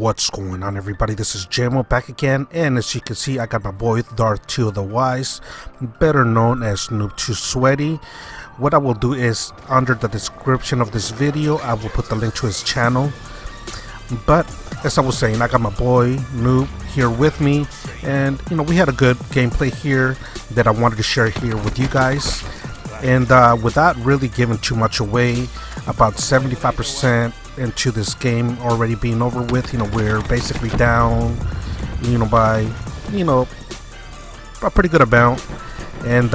What's going on, everybody? This is JMO back again, and as you can see, I got my boy Darth 2 the Wise, better known as Noob 2 Sweaty. What I will do is, under the description of this video, I will put the link to his channel. But as I was saying, I got my boy Noob here with me, and we had a good gameplay here that I wanted to share here with you guys. And without really giving too much away, about 75% into this game already being over with, we're basically down, by, a pretty good amount. And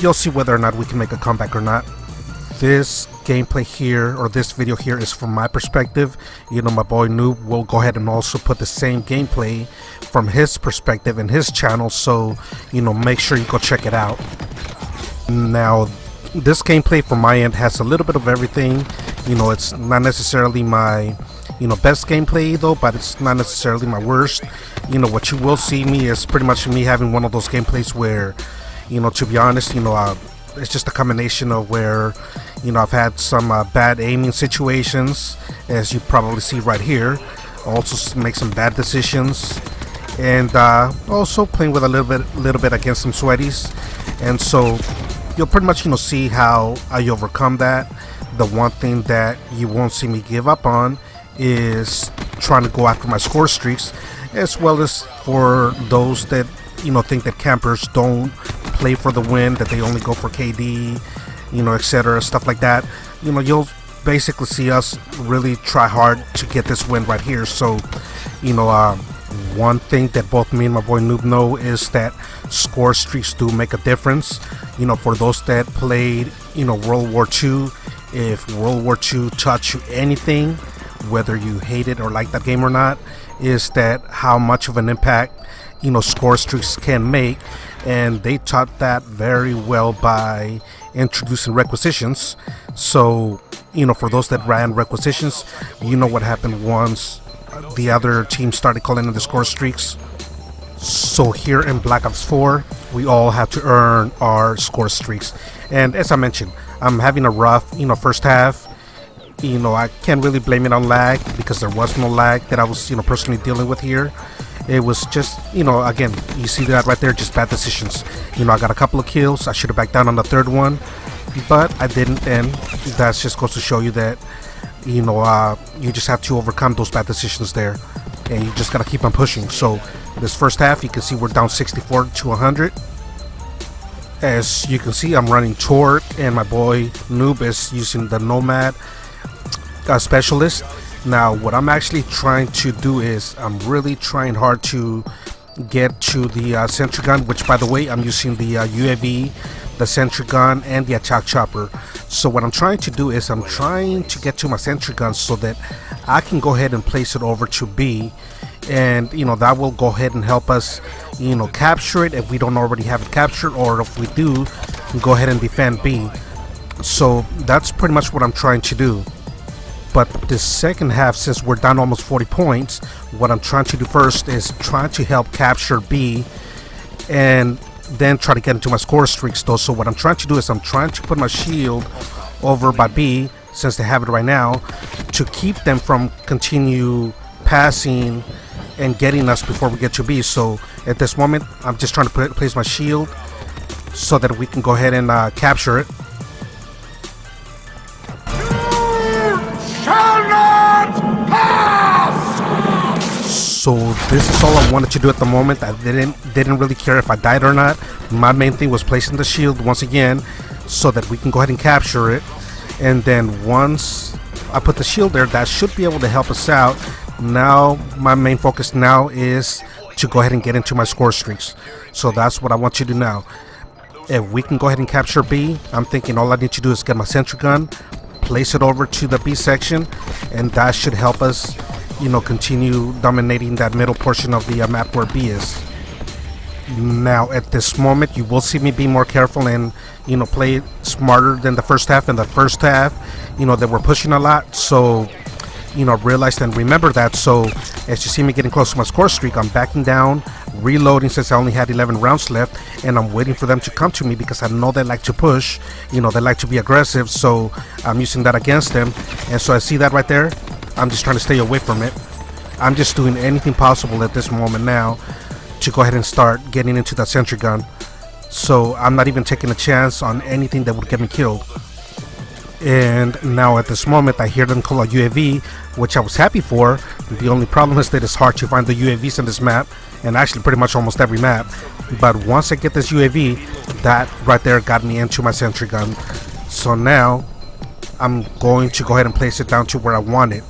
you'll see whether or not we can make a comeback or not. This gameplay here, or this video here, is from my perspective. My boy Noob will go ahead and also put the same gameplay from his perspective in his channel, so make sure you go check it out. Now, this gameplay from my end has a little bit of everything. It's not necessarily my best gameplay though, but it's not necessarily my worst. What you will see me is pretty much me having one of those gameplays where, to be honest, it's just a combination of where I've had some bad aiming situations, as you probably see right here. Also make some bad decisions, and also playing with a little bit against some sweaties. And so you'll pretty much see how I overcome that. The one thing that you won't see me give up on is trying to go after my score streaks, as well as for those that think that campers don't play for the win, that they only go for KD, etc., stuff like that. You'll basically see us really try hard to get this win right here. So one thing that both me and my boy Noob know is that score streaks do make a difference. For those that played World War II, if World War II taught you anything, whether you hate it or like that game or not, is that how much of an impact score streaks can make. And they taught that very well by introducing requisitions. So for those that ran requisitions, what happened once the other team started calling in the score streaks. So here in Black Ops 4, we all have to earn our score streaks. And as I mentioned, I'm having a rough first half. I can't really blame it on lag, because there was no lag that I was personally dealing with here. It was just again, you see that right there, just bad decisions. I got a couple of kills. I should have backed down on the third one, but I didn't, and that just goes to show you that you just have to overcome those bad decisions there, and you just gotta keep on pushing. So this first half, you can see we're down 64 to 100. As you can see, I'm running Tort, and my boy Noob is using the Nomad Specialist. Now, what I'm actually trying to do is I'm really trying hard to get to the sentry gun, which, by the way, I'm using the UAV, the sentry gun, and the attack chopper. So what I'm trying to do is I'm trying to get to my sentry gun so that I can go ahead and place it over to B, and that will go ahead and help us capture it if we don't already have it captured, or if we do, go ahead and defend B. So that's pretty much what I'm trying to do. But this second half, since we're down almost 40 points, what I'm trying to do first is trying to help capture B, and then try to get into my score streaks though. So what I'm trying to do is I'm trying to put my shield over by B, since they have it right now, to keep them from continue passing and getting us before we get to B. So at this moment, I'm just trying to place my shield so that we can go ahead and capture it. So this is all I wanted to do at the moment. I didn't really care if I died or not. My main thing was placing the shield once again so that we can go ahead and capture it. And then once I put the shield there, that should be able to help us out. Now my main focus now is to go ahead and get into my score streaks. So that's what I want you to do now. If we can go ahead and capture B, I'm thinking all I need to do is get my sentry gun, place it over to the B section, and that should help us continue dominating that middle portion of the map where B is. Now at this moment, you will see me be more careful and play smarter than the first half. In the first half, they were pushing a lot, so realize and remember that. So as you see me getting close to my score streak, I'm backing down, reloading, since I only had 11 rounds left, and I'm waiting for them to come to me, because I know they like to push, they like to be aggressive. So I'm using that against them. And so I see that right there, I'm just trying to stay away from it. I'm just doing anything possible at this moment now to go ahead and start getting into that sentry gun. So I'm not even taking a chance on anything that would get me killed. And now at this moment I hear them call a UAV, which I was happy for. The only problem is that it's hard to find the UAVs in this map, and actually pretty much almost every map. But once I get this UAV, that right there got me into my sentry gun. So now I'm going to go ahead and place it down to where I want it.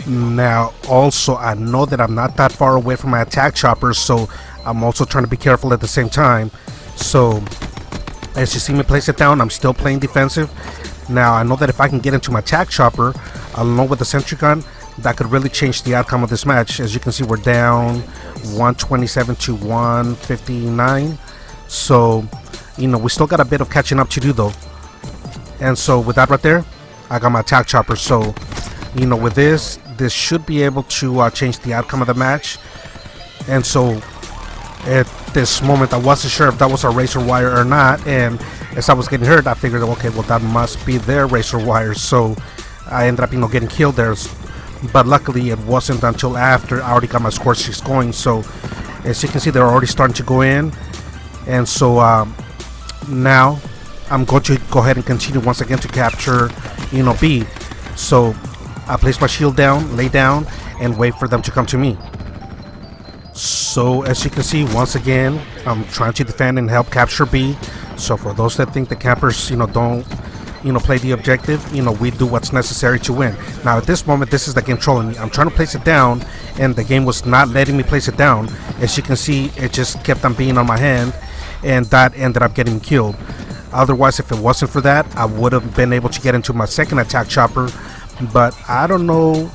Now also I know that I'm not that far away from my attack chopper, so I'm also trying to be careful at the same time. So as you see me place it down, I'm still playing defensive. Now I know that if I can get into my attack chopper along with the sentry gun, that could really change the outcome of this match. As you can see, we're down 127 to 159. So, you know, we still got a bit of catching up to do though. And so with that right there, I got my attack chopper. So, you know, with this should be able to change the outcome of the match. And so at this moment I wasn't sure if that was a razor wire or not, and as I was getting hurt I figured, okay, well that must be their razor wire. So I ended up, you know, getting killed there. But luckily it wasn't until after I already got my score streaks going. So as you can see, they're already starting to go in. And so now I'm going to go ahead and continue once again to capture, you know, B. So I place my shield down, lay down, and wait for them to come to me. So as you can see, once again, I'm trying to defend and help capture B. So for those that think the campers, you know, don't, you know, play the objective, you know, we do what's necessary to win. Now at this moment, this is the game trolling me. I'm trying to place it down, and the game was not letting me place it down. As you can see, it just kept on being on my hand, and that ended up getting me killed. Otherwise, if it wasn't for that, I would have been able to get into my second attack chopper. But I don't know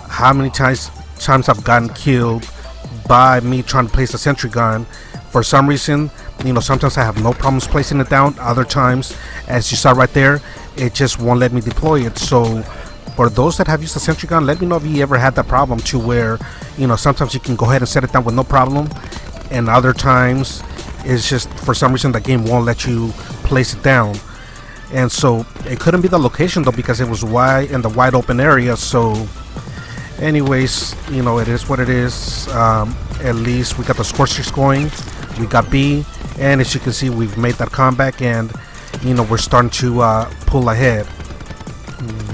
how many times I've gotten killed by me trying to place a sentry gun. For some reason, you know, sometimes I have no problems placing it down. Other times, as you saw right there, it just won't let me deploy it. So for those that have used a sentry gun, let me know if you ever had that problem, to where, you know, sometimes you can go ahead and set it down with no problem, and other times it's just for some reason the game won't let you place it down. And so it couldn't be the location though, because it was wide in the wide open area. So anyways, you know, it is what it is. At least we got the score streaks going, we got B, and as you can see, we've made that comeback, and you know, we're starting to pull ahead.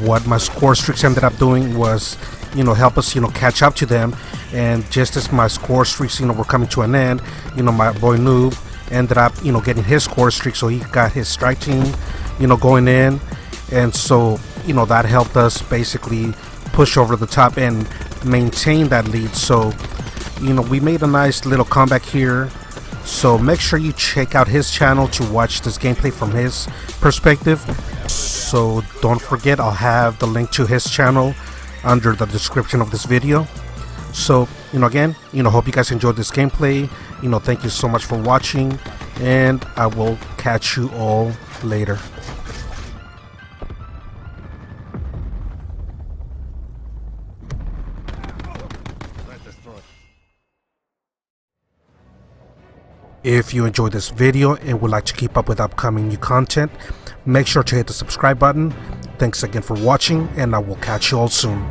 What my score streaks ended up doing was, you know, help us, you know, catch up to them. And just as my score streaks, you know, were coming to an end, you know, my boy Noob ended up, you know, getting his score streak, so he got his strike team, you know, going in. And so, you know, that helped us basically push over the top and maintain that lead. So, you know, we made a nice little comeback here. So make sure you check out his channel to watch this gameplay from his perspective. So don't forget, I'll have the link to his channel under the description of this video. So, you know, again, you know, hope you guys enjoyed this gameplay. You know, thank you so much for watching, and I will catch you all later. If you enjoyed this video and would like to keep up with upcoming new content, make sure to hit the subscribe button. Thanks again for watching, and I will catch you all soon.